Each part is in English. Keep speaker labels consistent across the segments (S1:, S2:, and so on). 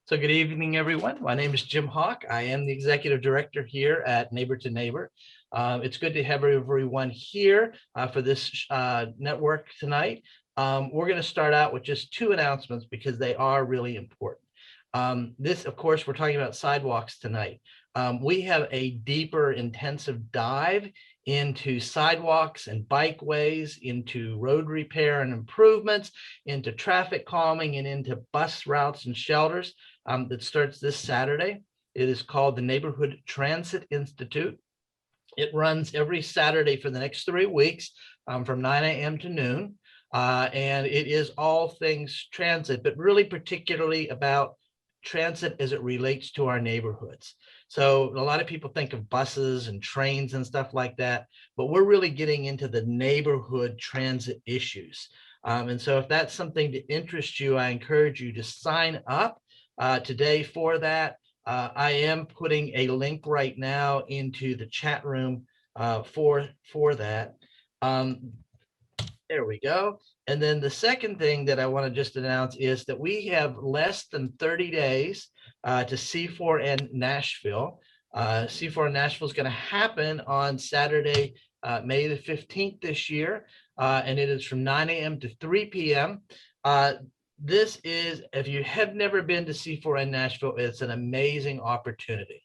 S1: So good evening, everyone. My name is Jim Hawk. I am the executive director here at Neighbor to Neighbor. It's good to have everyone here for this network tonight. We're going to start out with just two announcements because they are really important. This, of course, we're talking about sidewalks tonight. We have a deeper, intensive dive into sidewalks and bikeways, into road repair and improvements, into traffic calming, and into bus routes and shelters that starts this Saturday. It is called the Neighborhood Transit Institute. It runs every Saturday for the next 3 weeks from 9 a.m. to noon. And it is all things transit, but really particularly about transit as it relates to our neighborhoods. So a lot of people think of buses and trains and stuff like that, but we're really getting into the neighborhood transit issues. And so if that's something that interests you, I encourage you to sign up today for that. I am putting a link right now into the chat room for that. There we go. And then the second thing that I want to just announce is that we have less than 30 days to C4N Nashville. C4N Nashville is going to happen on Saturday, May the 15th this year, and it is from 9 a.m. to 3 p.m. This is, if you have never been to C4N Nashville, it's an amazing opportunity.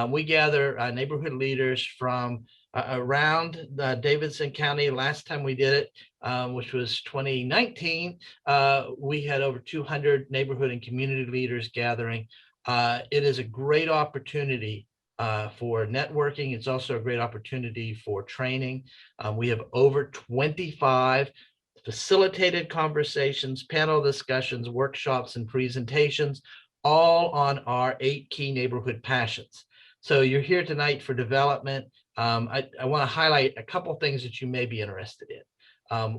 S1: We gather neighborhood leaders from around Davidson County. Last time we did it, which was 2019, we had over 200 neighborhood and community leaders gathering. It is a great opportunity for networking. It's also a great opportunity for training. We have over 25 facilitated conversations, panel discussions, workshops, and presentations, all on our 8 key neighborhood passions. So you're here tonight for development. I want to highlight a couple things that you may be interested in.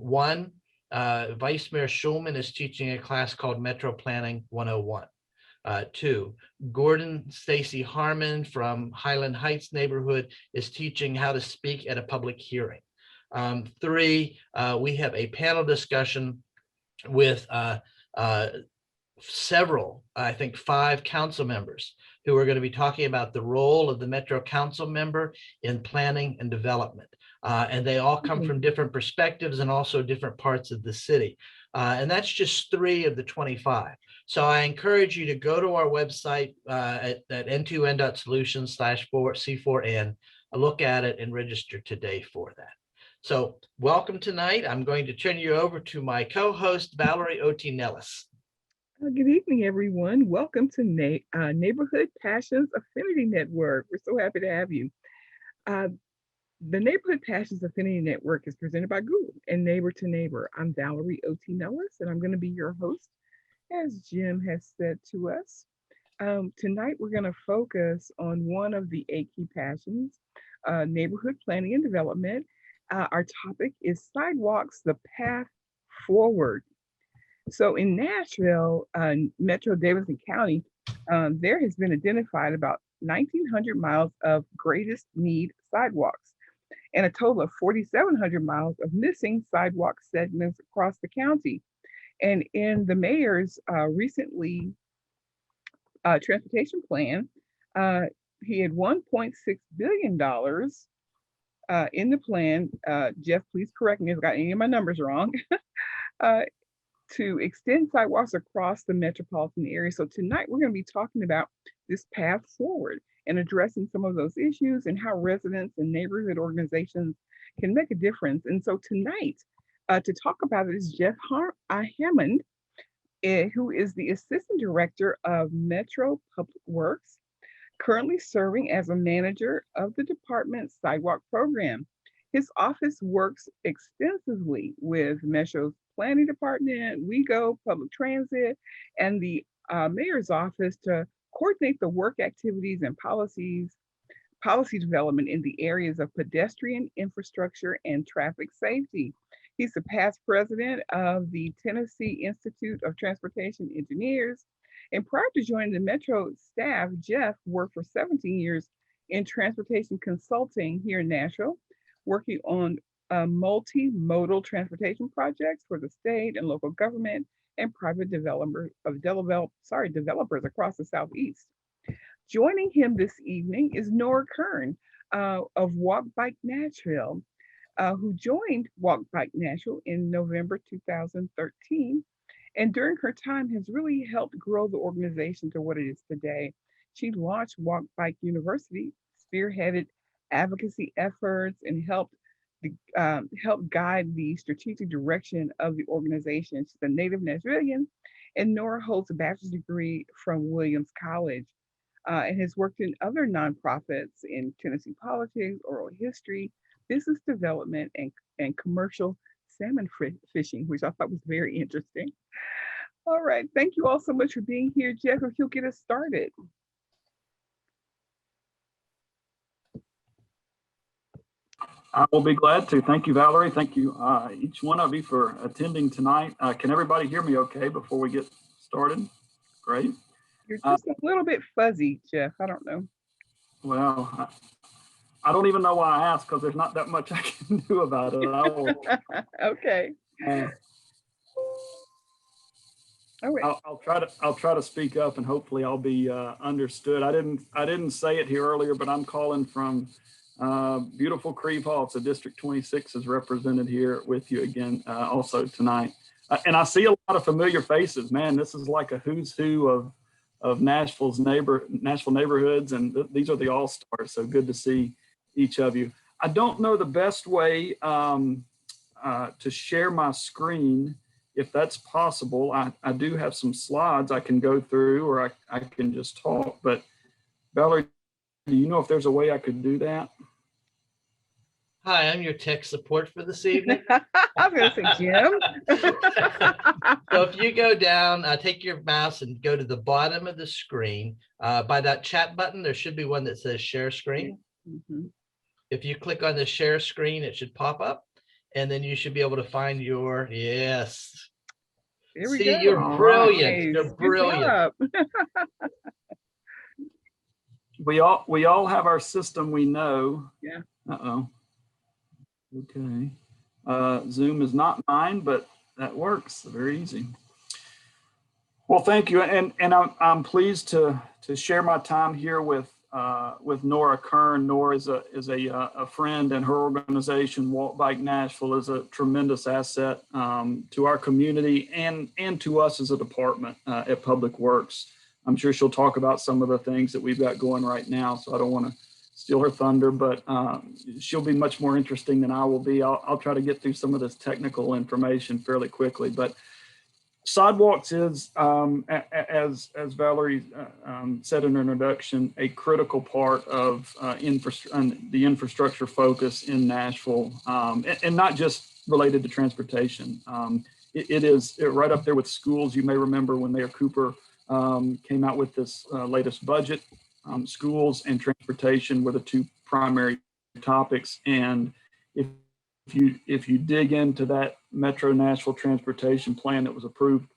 S1: One, Vice Mayor Schulman is teaching a class called Metro Planning 101. 2, Gordon Stacy Harmon from Highland Heights neighborhood is teaching how to speak at a public hearing. 3, we have a panel discussion with several, I think 5 council members who are going to be talking about the role of the Metro Council member in planning and development. And they all come from different perspectives and also different parts of the city. And that's just 3 of the 25. So I encourage you to go to our website at n2n.solutions/C4N, look at it and register today for that. So welcome tonight. I'm going to turn you over to my co-host, Valerie O.T. Nellis.
S2: Good evening, everyone. Welcome to Neighborhood Passions Affinity Network. We're so happy to have you. The Neighborhood Passions Affinity Network is presented by Google and Neighbor to Neighbor. I'm Valerie O.T. Nellis, and I'm going to be your host, as Jim has said to us. Tonight, we're going to focus on one of the 8 key passions, neighborhood planning and development. Our topic is Sidewalks, the Path Forward. So in Nashville, Metro Davidson County, there has been identified about 1,900 miles of greatest need sidewalks and a total of 4,700 miles of missing sidewalk segments across the county. And in the mayor's recently transportation plan, he had $1.6 billion in the plan. Jeff, please correct me if I got any of my numbers wrong. To extend sidewalks across the metropolitan area. So tonight we're going to be talking about this path forward and addressing some of those issues and how residents and neighborhood organizations can make a difference. And so tonight, to talk about it is Jeff Hammond, who is the Assistant Director of Metro Public Works, currently serving as a manager of the department's sidewalk program. His office works extensively with Metro's planning department, WeGo, public transit, and the mayor's office to coordinate the work activities and policy development in the areas of pedestrian infrastructure and traffic safety. He's the past president of the Tennessee Institute of Transportation Engineers. And prior to joining the Metro staff, Jeff worked for 17 years in transportation consulting here in Nashville, working on multimodal transportation projects for the state and local government and private developers across the Southeast. Joining him this evening is Nora Kern of Walk Bike Nashville, who joined Walk Bike Nashville in November 2013, and during her time has really helped grow the organization to what it is today. She launched Walk Bike University, spearheaded advocacy efforts, and helped guide the strategic direction of the organization. She's a native Nashvilleian, and Nora holds a bachelor's degree from Williams College and has worked in other nonprofits in Tennessee politics, oral history, business development, and commercial salmon fishing, which I thought was very interesting. All right, thank you all so much for being here. Jeff, if you'll get us started.
S3: I will be glad to. Thank you, Valerie. Thank you, each one of you, for attending tonight. Can everybody hear me okay before we get started? Great.
S2: You're just a little bit fuzzy, Jeff. I don't know.
S3: Well, I don't even know why I asked, because there's not that much I can do about it. I will,
S2: okay. All right.
S3: I'll try to speak up, and hopefully I'll be understood. I didn't say it here earlier, but I'm calling from beautiful Creve Hall. So District 26 is represented here with you again also tonight. And I see a lot of familiar faces. Man, this is like a who's who of Nashville neighborhoods, and these are the all-stars. So good to see each of you. I don't know the best way to share my screen, if that's possible. I do have some slides I can go through, or I can just talk. But Valerie, do you know if there's a way I could do that?
S1: Hi, I'm your tech support for this evening.
S2: I was going to say, Jim.
S1: So if you go down, take your mouse and go to the bottom of the screen. By that chat button, there should be one that says share screen.
S2: Mm-hmm.
S1: If you click on the share screen, it should pop up, and then you should be able to find your, yes.
S2: There we
S1: See,
S2: go.
S1: you're brilliant.
S2: Nice.
S1: You're brilliant.
S3: We all have our system, we know.
S2: Yeah.
S3: Uh-oh. Okay. Zoom is not mine, but that works. Very easy. Well, thank you, and I'm pleased to share my time here with Nora Kern. Nora is a friend, and her organization, Walk Bike Nashville, is a tremendous asset to our community and to us as a department at Public Works. I'm sure she'll talk about some of the things that we've got going right now, so I don't want to steal her thunder, but she'll be much more interesting than I will be. I'll try to get through some of this technical information fairly quickly. But Sidewalks is, as Valerie said in her introduction, a critical part of the infrastructure focus in Nashville, and not just related to transportation. It is right up there with schools. You may remember when Mayor Cooper came out with this latest budget. Schools and transportation were the two primary topics. And if you dig into that Metro Nashville transportation plan that was approved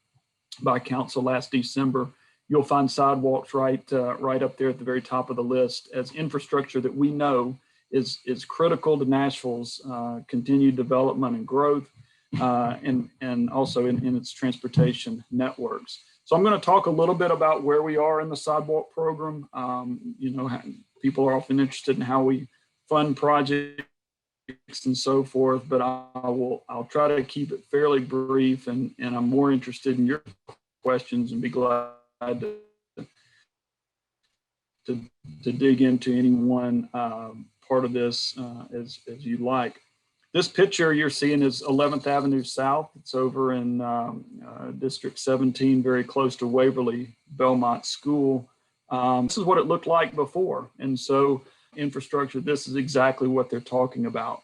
S3: by council last December, you'll find sidewalks right up there at the very top of the list as infrastructure that we know is critical to Nashville's continued development and growth, and also in its transportation networks. So I'm going to talk a little bit about where we are in the sidewalk program. People are often interested in how we fund projects and so forth, but I'll try to keep it fairly brief, and I'm more interested in your questions and be glad to dig into any one part of this as you like. This picture you're seeing is 11th Avenue South. It's over in District 17, very close to Waverly Belmont School. This is what it looked like before. And so infrastructure, this is exactly what they're talking about.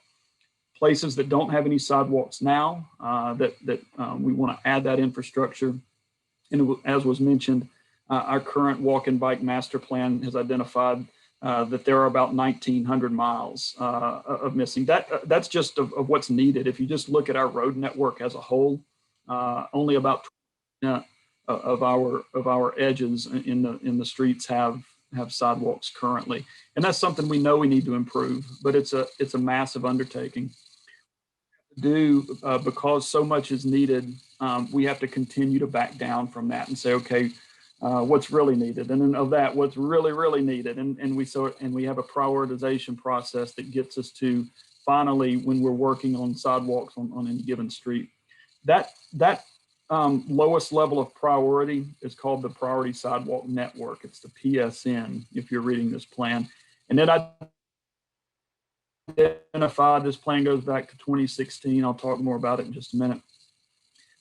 S3: Places that don't have any sidewalks now, that we want to add that infrastructure. And as was mentioned, our current walk and bike master plan has identified that there are about 1,900 miles of missing. That's just of what's needed. If you just look at our road network as a whole, only about 20% of our edges in the streets have sidewalks currently, and that's something we know we need to improve. But it's a massive undertaking. do, because so much is needed, we have to continue to back down from that and say, okay, what's really needed, and then of that, what's really needed, and we have a prioritization process that gets us to finally, when we're working on sidewalks on any given street, that lowest level of priority is called the Priority Sidewalk Network. It's the PSN if you're reading this plan, and then I identified, this plan goes back to 2016. I'll talk more about it in just a minute.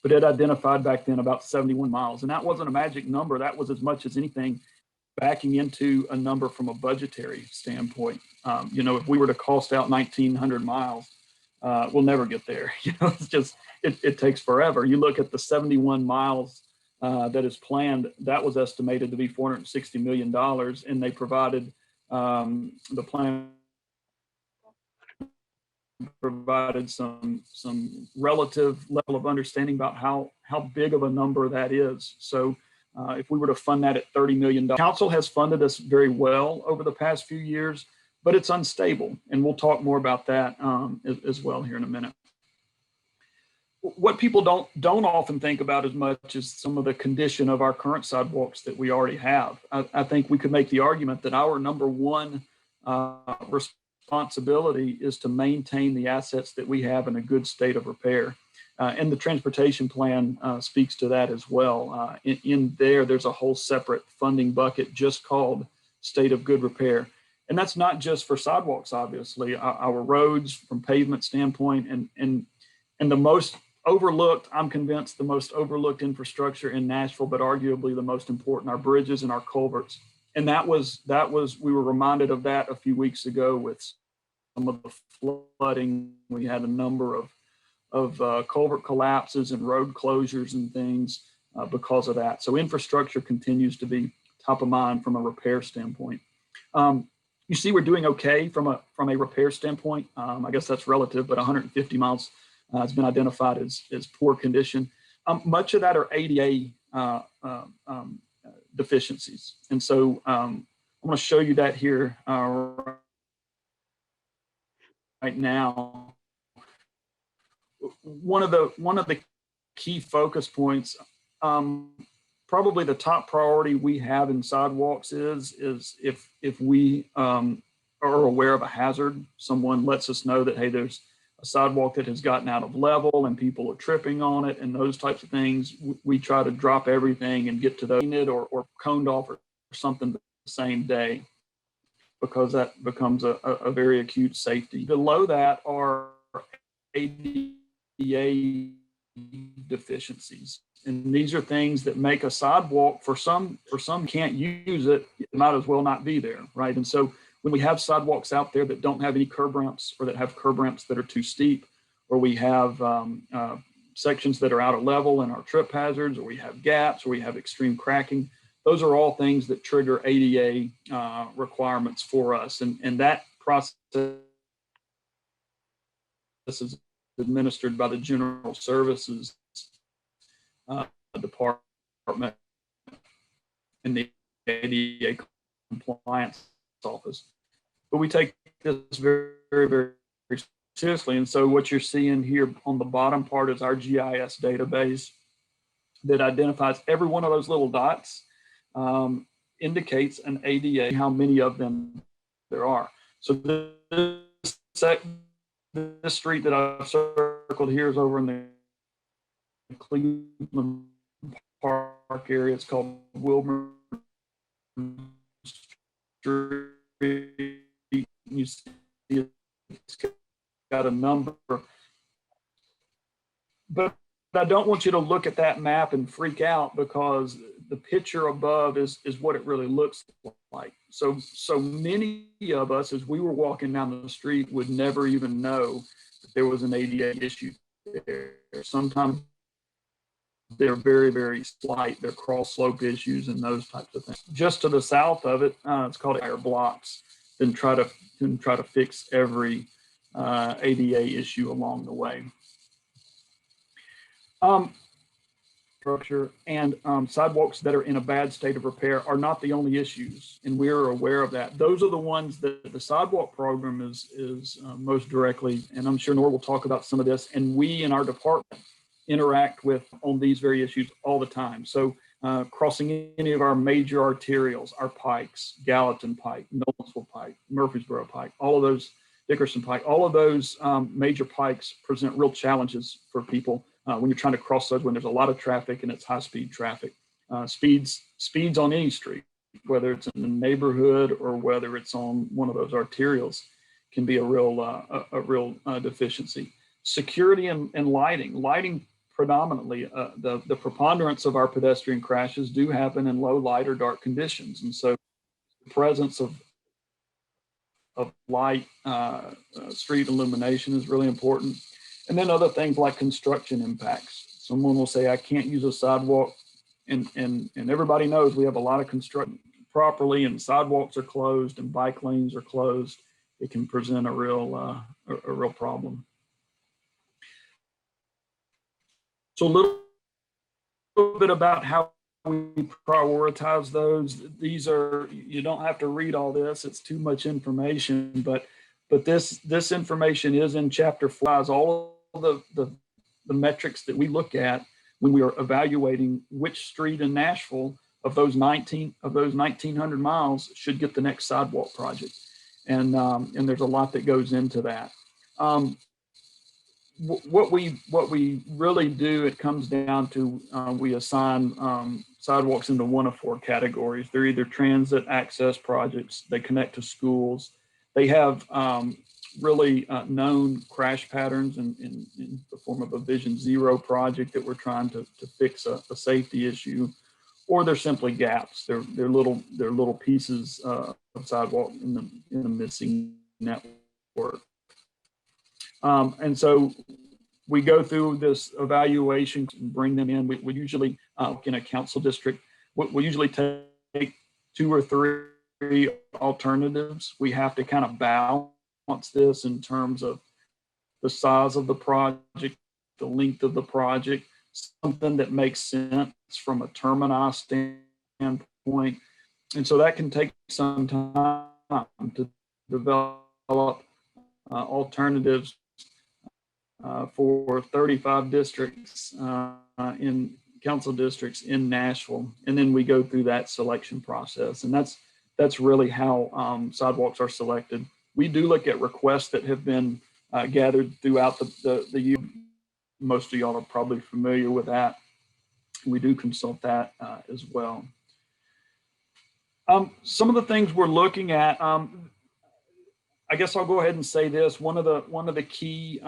S3: But it identified back then about 71 miles. And that wasn't a magic number. That was as much as anything backing into a number from a budgetary standpoint. If we were to cost out 1,900 miles, we'll never get there. It's just, it takes forever. You look at the 71 miles that is planned, that was estimated to be $460 million. And they provided, the plan provided some relative level of understanding about how big of a number that is. So if we were to fund that at $30 million, council has funded us very well over the past few years, but it's unstable. And we'll talk more about that as well here in a minute. What people don't often think about as much is some of the condition of our current sidewalks that we already have. I think we could make the argument that our number one responsibility is to maintain the assets that we have in a good state of repair. And the transportation plan speaks to that as well. In there's a whole separate funding bucket just called state of good repair. And that's not just for sidewalks, obviously, our roads from pavement standpoint, and the most overlooked, I'm convinced the most overlooked infrastructure in Nashville, but arguably the most important, our bridges and our culverts. And that was, we were reminded of that a few weeks ago with some of the flooding. We had a number of culvert collapses and road closures and things because of that. So infrastructure continues to be top of mind from a repair standpoint. You see, we're doing okay from a repair standpoint. I guess that's relative, but 150 miles has been identified as poor condition. Much of that are ADA deficiencies. And so I'm going to show you that here right now. One of the key focus points, probably the top priority we have in sidewalks is if we are aware of a hazard, someone lets us know that, hey, there's a sidewalk that has gotten out of level and people are tripping on it and those types of things, we try to drop everything and get to those or coned off or something the same day, because that becomes a very acute safety. Below that are ADA deficiencies. And these are things that make a sidewalk, for some can't use it, it might as well not be there, right? And so when we have sidewalks out there that don't have any curb ramps, or that have curb ramps that are too steep, or we have sections that are out of level and are trip hazards, or we have gaps, or we have extreme cracking, those are all things that trigger ADA requirements for us. And that process is administered by the General Services Department in the ADA Compliance Office. But we take this very, very, very seriously. And so what you're seeing here on the bottom part is our GIS database that identifies every one of those little dots, indicates an ADA, how many of them there are. So this street that I've circled here is over in the Cleveland Park area. It's called Wilburn Street. You see it's got a number, but I don't want you to look at that map and freak out, because the picture above is what it really looks like. So many of us, as we were walking down the street, would never even know that there was an ADA issue there. Sometimes they're very, very slight. They're cross slope issues and those types of things. Just to the south of it, it's called higher blocks, then try to fix every ADA issue along the way. infrastructure and sidewalks that are in a bad state of repair are not the only issues, and we're aware of that. Those are the ones that the sidewalk program is most directly, and I'm sure Nora will talk about some of this, and we in our department interact with on these very issues all the time. So crossing any of our major arterials, our pikes, Gallatin Pike, Nolensville Pike, Murfreesboro Pike, all of those, Dickerson Pike, all of those major pikes present real challenges for people when you're trying to cross those when there's a lot of traffic and it's high-speed traffic. Speeds on any street, whether it's in the neighborhood or whether it's on one of those arterials, can be a real deficiency. Security and lighting predominantly, the preponderance of our pedestrian crashes do happen in low light or dark conditions, and so the presence of light, street illumination is really important. And then other things like construction impacts. Someone will say, I can't use a sidewalk, and everybody knows we have a lot of construction properly, and sidewalks are closed and bike lanes are closed. It can present a real problem. So a little bit about how we prioritize those. These are, you don't have to read all this, it's too much information, but this information is in chapter 5. All of the metrics that we look at when we are evaluating which street in Nashville of those 1,900 miles should get the next sidewalk project. And there's a lot that goes into that. What we really do, it comes down to we assign sidewalks into one of 4 categories. They're either transit access projects, they connect to schools, they have really known crash patterns in the form of a Vision Zero project that we're trying to fix a safety issue, or they're simply gaps. They're little pieces of sidewalk in the missing network. And so we go through this evaluation and bring them in. We usually, in a council district, we usually take 2 or 3 alternatives. We have to kind of balance this in terms of the size of the project, the length of the project, something that makes sense from a termini standpoint. And so that can take some time to develop alternatives for 35 districts in council districts in Nashville. And then we go through that selection process. And that's really how sidewalks are selected. We do look at requests that have been gathered throughout the year. Most of y'all are probably familiar with that. We do consult that as well. Some of the things we're looking at, I guess I'll go ahead and say this. One of the key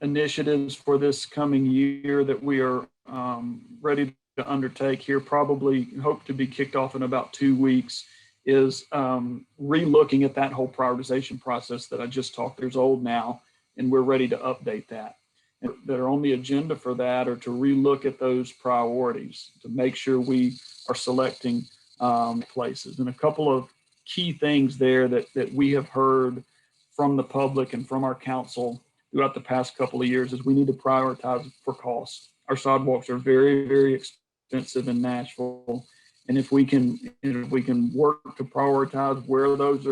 S3: initiatives for this coming year that we are ready to undertake here, probably hope to be kicked off in about 2 weeks, is re-looking at that whole prioritization process that I just talked. There's old now, and we're ready to update that. And that are on the agenda for that are to re-look at those priorities to make sure we are selecting places. And a couple of key things there that we have heard from the public and from our council throughout the past couple of years is we need to prioritize for cost. Our sidewalks are very, very expensive in Nashville. And if we can work to prioritize where those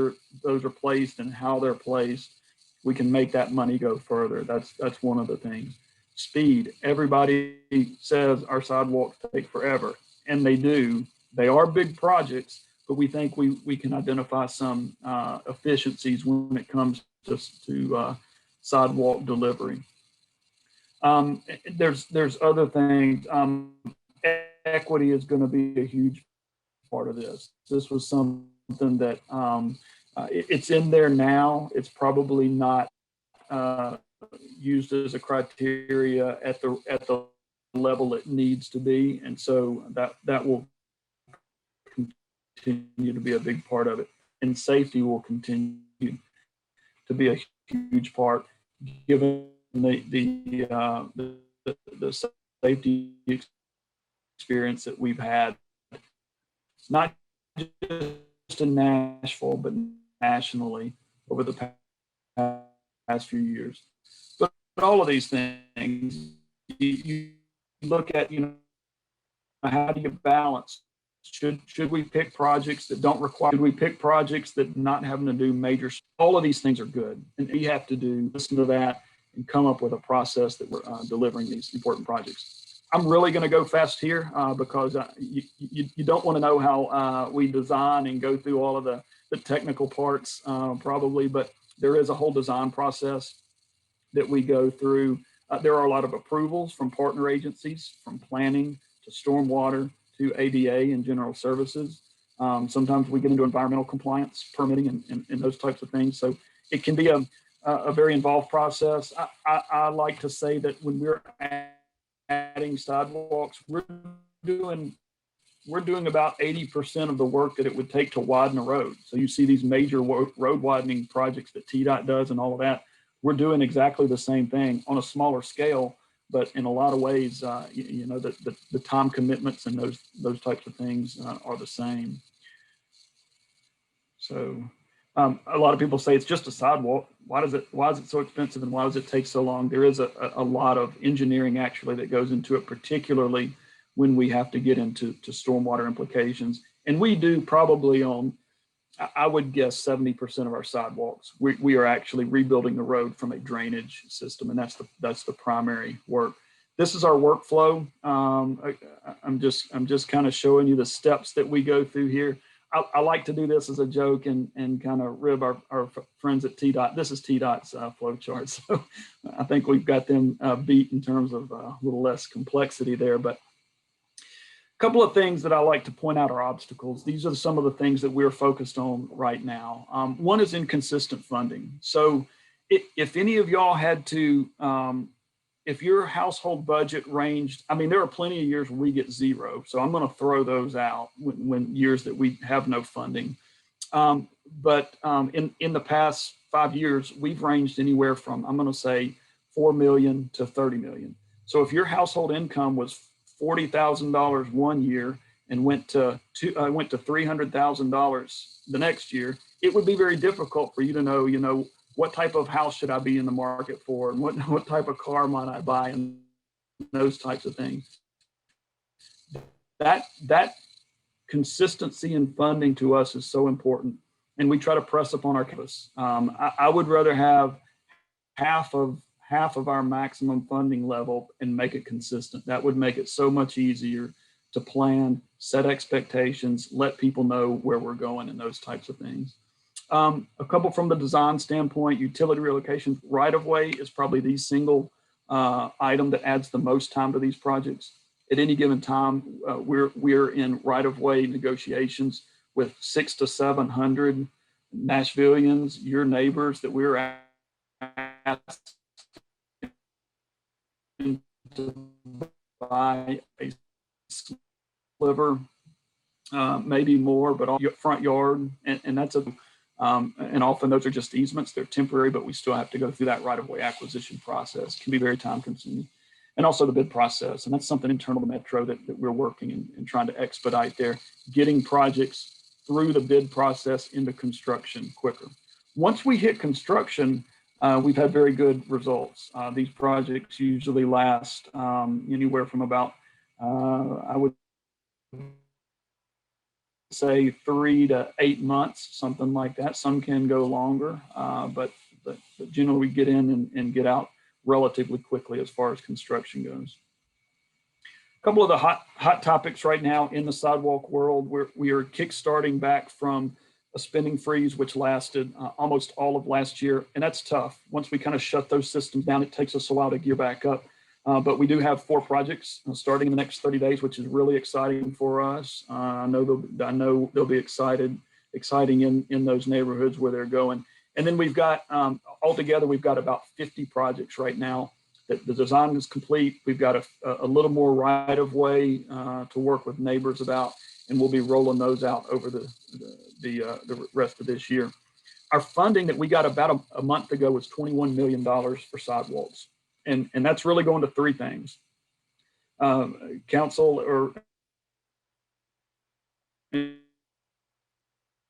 S3: are placed and how they're placed, we can make that money go further. That's one of the things. Speed. Everybody says our sidewalks take forever, and they do. They are big projects, but we think we can identify some efficiencies when it comes to sidewalk delivery. There's other things. Equity is going to be a huge part of this. This was something that it's in there now. It's probably not used as a criteria at the level it needs to be, and so that will continue to be a big part of it. And safety will continue to be a huge part, given the safety experience that we've had, not just in Nashville, but nationally over the past few years. But all of these things, you look at, how do you balance? Should we pick projects that don't require, should we pick projects that not having to do major, all of these things are good. And we have to listen to that and come up with a process that we're delivering these important projects. I'm really going to go fast here because you don't want to know how we design and go through all of the technical parts probably, but there is a whole design process that we go through. There are a lot of approvals from partner agencies, from planning to stormwater to ADA and general services. Sometimes we get into environmental compliance, permitting, and those types of things. So it can be a very involved process. I like to say that when we're adding sidewalks, we're doing about 80% of the work that it would take to widen a road. So you see these major road widening projects that TDOT does and all of that. We're doing exactly the same thing on a smaller scale, but in a lot of ways, the time commitments and those types of things are the same. So a lot of people say it's just a sidewalk. Why is it so expensive and why does it take so long? There is a lot of engineering actually that goes into it, particularly when we have to get into stormwater implications. And we do probably on, I would guess 70% of our sidewalks, we are actually rebuilding the road from a drainage system, and that's the primary work. This is our workflow. I'm just kind of showing you the steps that we go through here. I like to do this as a joke and kind of rib our friends at TDOT. This is TDOT's flow chart, so I think we've got them beat in terms of a little less complexity there. But a couple of things that I like to point out are obstacles. These are some of the things that we're focused on right now. One is inconsistent funding. So if any of y'all had to, if your household budget ranged, I mean, there are plenty of years where we get zero. So I'm going to throw those out when years that we have no funding. But in the past 5 years, we've ranged anywhere from, I'm going to say 4 million to 30 million. So if your household income was $40,000 one year and went to $300,000 the next year, it would be very difficult for you to know, what type of house should I be in the market for, and what type of car might I buy, and those types of things. That consistency in funding to us is so important, and we try to press upon our campus. I would rather have half of our maximum funding level and make it consistent. That would make it so much easier to plan, set expectations, let people know where we're going and those types of things. A couple from the design standpoint, utility relocation, right-of-way is probably the single item that adds the most time to these projects. At any given time, we're in right-of-way negotiations with 600 to 700 Nashvillians, your neighbors, that we're asked to buy a sliver, maybe more, but all your front yard, and that's and often those are just easements. They're temporary, but we still have to go through that right-of-way acquisition process. It can be very time-consuming, and also the bid process, and that's something internal to Metro that we're working and trying to expedite there, getting projects through the bid process into construction quicker. Once we hit construction, we've had very good results. These projects usually last anywhere from about, I would say 3 to 8 months, something like that. Some can go longer, but generally we get in and get out relatively quickly as far as construction goes. A couple of the hot topics right now in the sidewalk world, we are kickstarting back from a spending freeze, which lasted almost all of last year. And that's tough. Once we kind of shut those systems down, it takes us a while to gear back up. But we do have 4 projects starting in the next 30 days, which is really exciting for us. I know they'll be exciting in those neighborhoods where they're going. And then we've got, altogether, we've got about 50 projects right now that the design is complete. We've got a little more right of way to work with neighbors about, and we'll be rolling those out over the rest of this year. Our funding that we got about a month ago was $21 million for sidewalks. And that's really going to 3 things. Council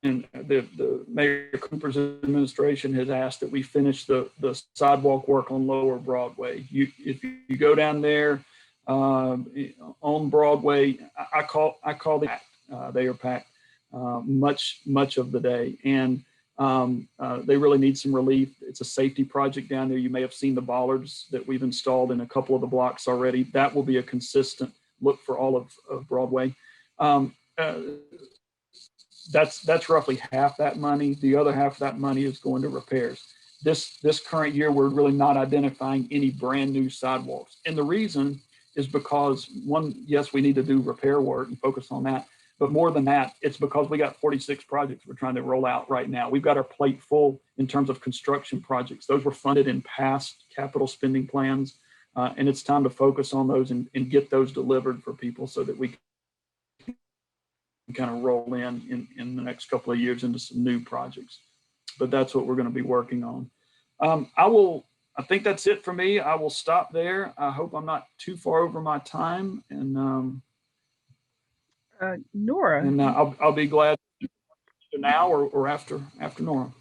S3: and the Mayor Cooper's administration has asked that we finish the sidewalk work on Lower Broadway. If you go down there, on Broadway. I call they are packed much of the day, and they really need some relief. It's a safety project down there. You may have seen the bollards that we've installed in a couple of the blocks already. That will be a consistent look for all of Broadway. That's roughly half that money. The other half of that money is going to repairs. This current year, we're really not identifying any brand new sidewalks. And the reason is because, one, yes, we need to do repair work and focus on that. But more than that, it's because we got 46 projects we're trying to roll out right now. We've got our plate full in terms of construction projects. Those were funded in past capital spending plans. And it's time to focus on those and get those delivered for people so that we can kind of roll in the next couple of years into some new projects. But that's what we're going to be working on. I think that's it for me. I will stop there. I hope I'm not too far over my time, and
S2: Nora.
S3: And I'll be glad now or after Nora.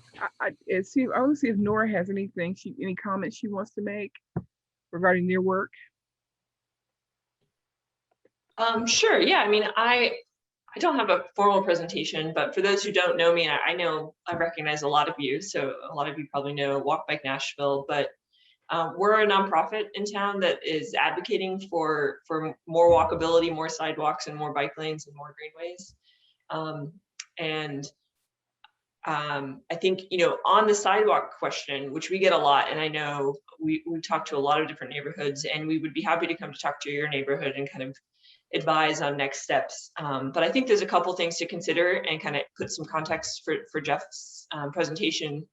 S2: I want to see if Nora has any comments she wants to make regarding their work.
S4: Sure. Yeah. I mean, I don't have a formal presentation, but for those who don't know me, I recognize a lot of you. So a lot of you probably know Walk Bike Nashville, but we're a nonprofit in town that is advocating for more walkability, more sidewalks, and more bike lanes and more greenways. I think, on the sidewalk question, which we get a lot, and I know we talk to a lot of different neighborhoods, and we would be happy to come to talk to your neighborhood and kind of advise on next steps. But I think there's a couple things to consider and kind of put some context for Jeff's presentation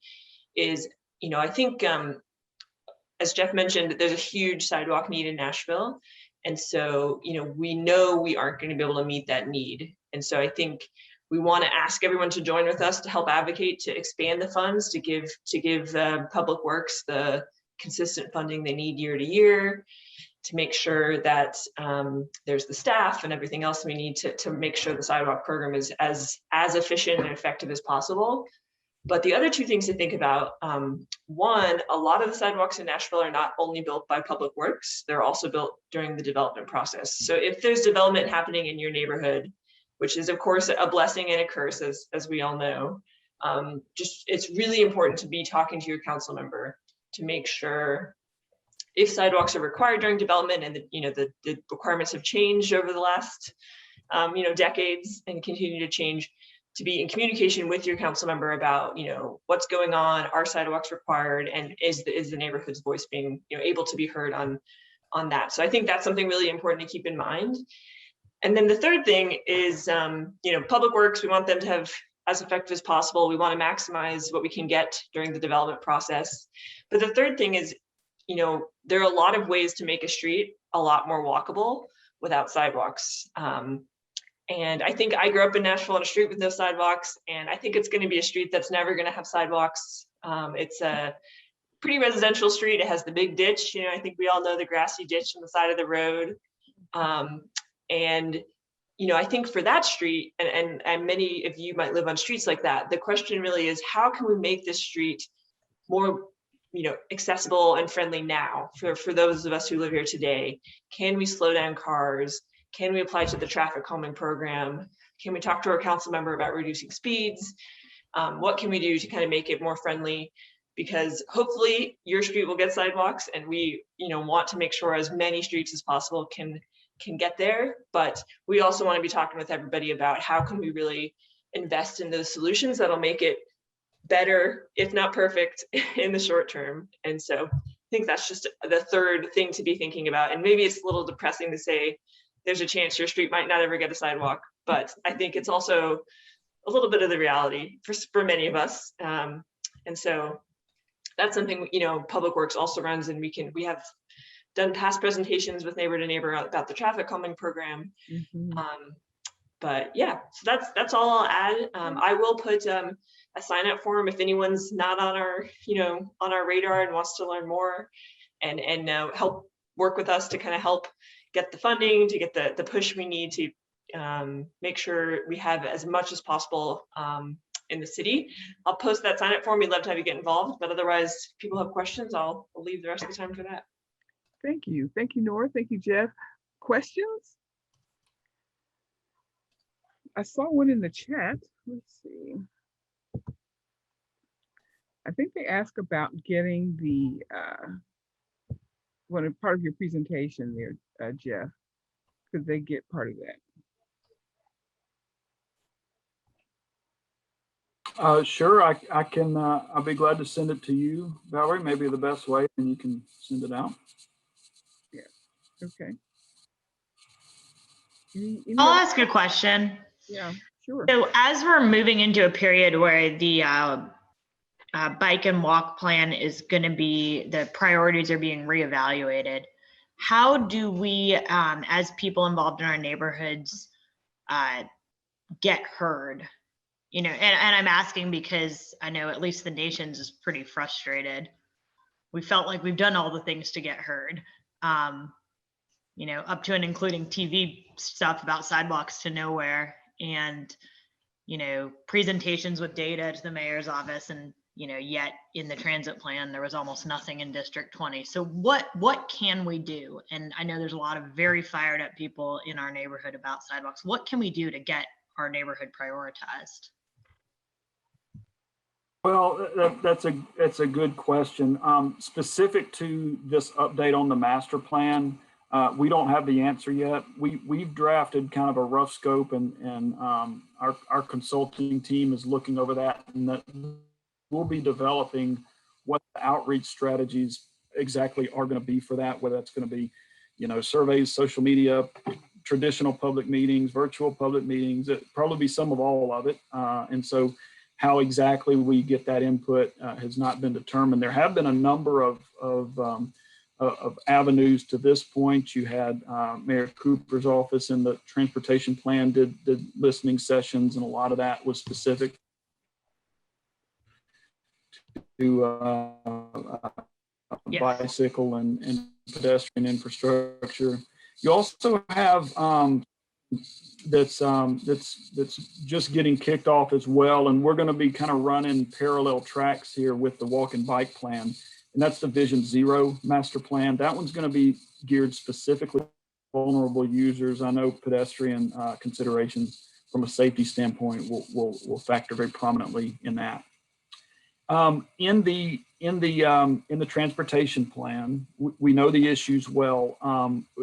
S4: is, I think, as Jeff mentioned, there's a huge sidewalk need in Nashville. And so, we know we aren't going to be able to meet that need. And so I think we want to ask everyone to join with us to help advocate, to expand the funds, to give Public Works the consistent funding they need year to year, to make sure that there's the staff and everything else we need to make sure the sidewalk program is as efficient and effective as possible. But the other two things to think about, one, a lot of the sidewalks in Nashville are not only built by Public Works, they're also built during the development process. So if there's development happening in your neighborhood, which is of course a blessing and a curse, as we all know, it's really important to be talking to your council member to make sure if sidewalks are required during development and the requirements have changed over the last decades and continue to change, to be in communication with your council member about what's going on, are sidewalks required, and is the neighborhood's voice being able to be heard on that. So I think that's something really important to keep in mind. And then the third thing is Public Works, we want them to have as effective as possible. We want to maximize what we can get during the development process. But the third thing is there are a lot of ways to make a street a lot more walkable without sidewalks. And I think I grew up in Nashville on a street with no sidewalks, and I think it's going to be a street that's never going to have sidewalks. It's a pretty residential street. It has the big ditch. I think we all know the grassy ditch on the side of the road. I think for that street, and many of you might live on streets like that, the question really is, how can we make this street more accessible and friendly now for those of us who live here today? Can we slow down cars? Can we apply to the traffic calming program? Can we talk to our council member about reducing speeds? What can we do to kind of make it more friendly? Because hopefully your street will get sidewalks, and we want to make sure as many streets as possible can get there. But we also want to be talking with everybody about how can we really invest in those solutions that'll make it better, if not perfect, in the short term. And so I think that's just the third thing to be thinking about. And maybe it's a little depressing to say there's a chance your street might not ever get a sidewalk, but I think it's also a little bit of the reality for many of us. And so that's something Public Works also runs, and we have done past presentations with neighbor to neighbor about the traffic calming program.
S2: Mm-hmm.
S4: But yeah, so that's all I'll add. I will put a sign up form if anyone's not on our radar and wants to learn more and help work with us to kind of help get the funding, to get the push we need to make sure we have as much as possible in the city. I'll post that sign up form. We'd love to have you get involved, but otherwise, if people have questions, I'll leave the rest of the time for that.
S2: Thank you, Nora. Thank you, Jeff. questions? I saw one in the chat. Let's see. I think they asked about getting the one part of your presentation there, Jeff. Could they get part of that?
S3: Sure, I can, I'll be glad to send it to you, Valerie, maybe the best way, and you can send it out.
S2: Yeah, okay. Any
S5: I'll
S2: other-
S5: ask a question.
S2: Yeah, sure.
S5: So as we're moving into a period where the bike and walk plan is going to be, the priorities are being reevaluated, how do we, as people involved in our neighborhoods, get heard? You know, and I'm asking because I know at least the nation's is pretty frustrated. We felt like we've done all the things to get heard, you know, up to and including TV stuff about sidewalks to nowhere, and, you know, presentations with data to the mayor's office, and, you know, yet in the transit plan, there was almost nothing in District 20. So what can we do? And I know there's a lot of very fired up people in our neighborhood about sidewalks. What can we do to get our neighborhood prioritized?
S3: Well, that's a good question. Specific to this update on the master plan, we don't have the answer yet. We've drafted kind of a rough scope, and our consulting team is looking over that, and that we'll be developing what the outreach strategies exactly are going to be for that, whether that's going to be, you know, surveys, social media, traditional public meetings, virtual public meetings. It probably be some of all of it, and so how exactly we get that input has not been determined. There have been a number of avenues to this point. You had Mayor Cooper's office in the transportation plan did listening sessions, and a lot of that was specific to bicycle and pedestrian infrastructure. You also have that's just getting kicked off as well, and we're going to be kind of running parallel tracks here with the walk and bike plan, and that's the Vision Zero master plan. That one's going to be geared specifically to vulnerable users. I know pedestrian considerations from a safety standpoint will factor very prominently in that. In the transportation plan, we know the issues well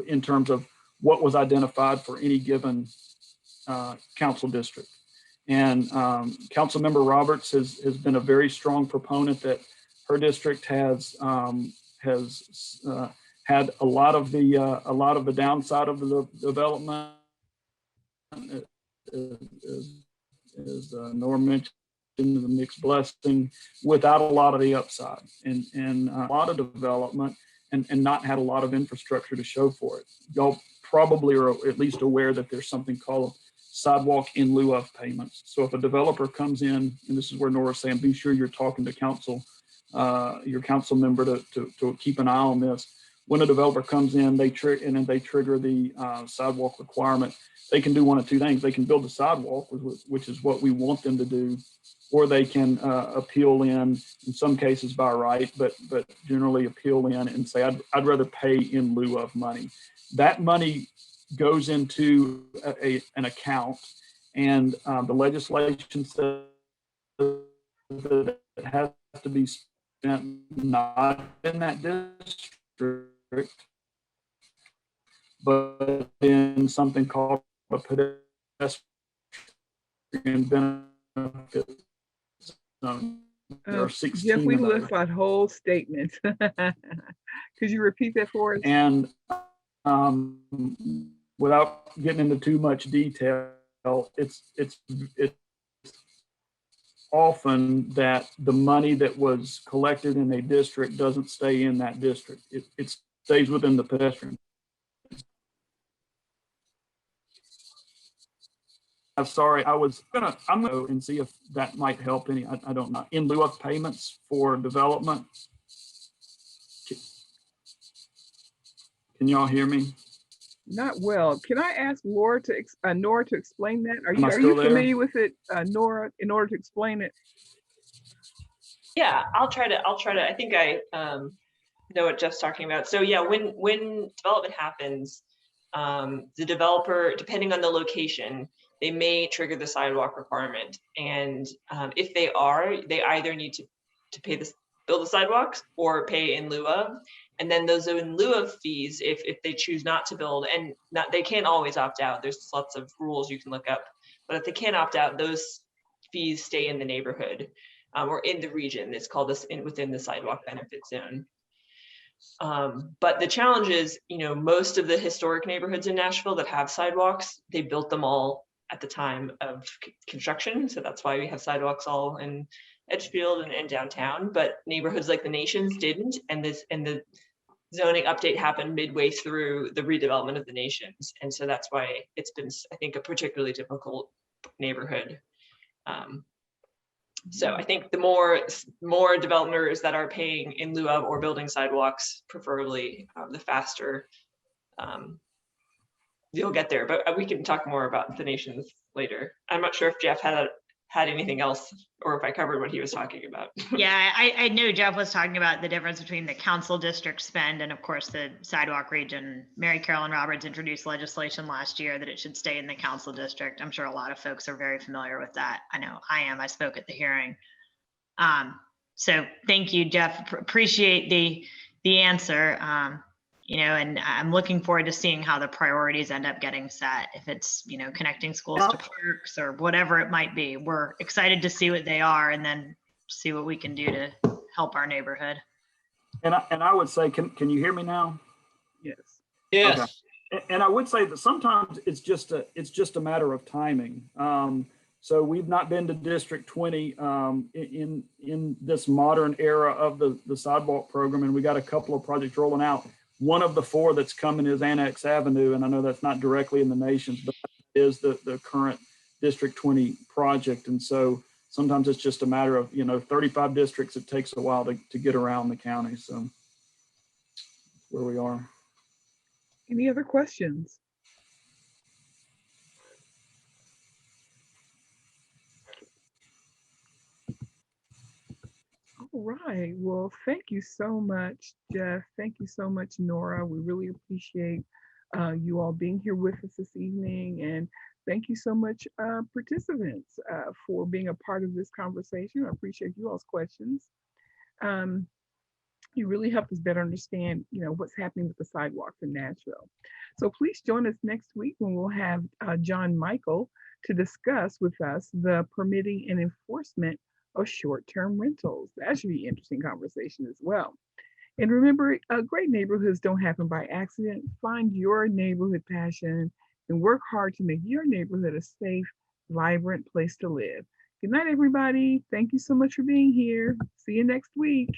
S3: in terms of what was identified for any given council district. And Councilmember Roberts has been a very strong proponent that her district has had a lot of the downside of the development, as Norm mentioned, the mixed blessing, without a lot of the upside, and a lot of development, and not had a lot of infrastructure to show for it. Y'all probably are at least aware that there's something called sidewalk in lieu of payments. So if a developer comes in, and this is where Nora's saying, be sure you're talking to council, your council member to keep an eye on this. When a developer comes in, they trigger the sidewalk requirement. They can do one of two things. They can build a sidewalk, which is what we want them to do, or they can appeal in some cases by right, but generally appeal in and say, I'd rather pay in lieu of money. That money goes into an account, and the legislation says that it has to be spent not in that district, but in something called a pedestrian benefit zone. There are 16
S2: Jeff, we
S3: of those.
S2: lost that whole statement. Could you repeat that for us?
S3: And without getting into too much detail, it's often that the money that was collected in a district doesn't stay in that district. It stays within the pedestrian. I'm sorry, I'm gonna and see if that might help any. I don't know. In lieu of payments for development. Can y'all hear me?
S2: Not well. Can I ask Nora to explain that? Are
S3: Am I
S2: you
S3: still there?
S2: familiar with it, Nora, in order to explain it?
S4: Yeah, I'll try to, I think I know what Jeff's talking about. So yeah, when development happens, the developer, depending on the location, they may trigger the sidewalk requirement. And if they are, they either need to pay this, build the sidewalks or pay in lieu of. And then those in lieu of fees, if they choose not to build, and they can't always opt out. There's lots of rules you can look up, but if they can't opt out, those fees stay in the neighborhood or in the region. It's called this within the sidewalk benefit zone. But the challenge is, most of the historic neighborhoods in Nashville that have sidewalks, they built them all at the time of construction. So that's why we have sidewalks all in Edgefield and downtown, but neighborhoods like the Nations didn't. And the zoning update happened midway through the redevelopment of the Nations. And so that's why it's been, I think, a particularly difficult neighborhood. So I think the more developers that are paying in lieu of or building sidewalks, preferably, the faster you'll get there. But we can talk more about the Nations later. I'm not sure if Jeff had anything else or if I covered what he was talking about.
S5: Yeah, I knew Jeff was talking about the difference between the council district spend and of course the sidewalk region. Mary Carolyn Roberts introduced legislation last year that it should stay in the council district. I'm sure a lot of folks are very familiar with that. I know I am. I spoke at the hearing. So thank you, Jeff. Appreciate the answer. And I'm looking forward to seeing how the priorities end up getting set. If it's, connecting schools to parks or whatever it might be, we're excited to see what they are and then see what we can do to help our neighborhood.
S3: And I would say, can you hear me now?
S2: Yes.
S1: Yes.
S3: Okay. And I would say that sometimes it's just a matter of timing. So we've not been to District 20 in this modern era of the sidewalk program, and we got a couple of projects rolling out. One of the 4 that's coming is Annex Avenue, and I know that's not directly in the Nations, but that is the current District 20 project. And so sometimes it's just a matter of, 35 districts, it takes a while to get around the county. So where we are.
S2: Any other questions? All right. Well, thank you so much, Jeff. Thank you so much, Nora. We really appreciate you all being here with us this evening. And thank you so much, participants, for being a part of this conversation. I appreciate you all's questions. You really helped us better understand, what's happening with the sidewalks in Nashville. So please join us next week when we'll have John Michael to discuss with us the permitting and enforcement of short-term rentals. That should be an interesting conversation as well. And remember, great neighborhoods don't happen by accident. Find your neighborhood passion and work hard to make your neighborhood a safe, vibrant place to live. Good night, everybody. Thank you so much for being here. See you next week.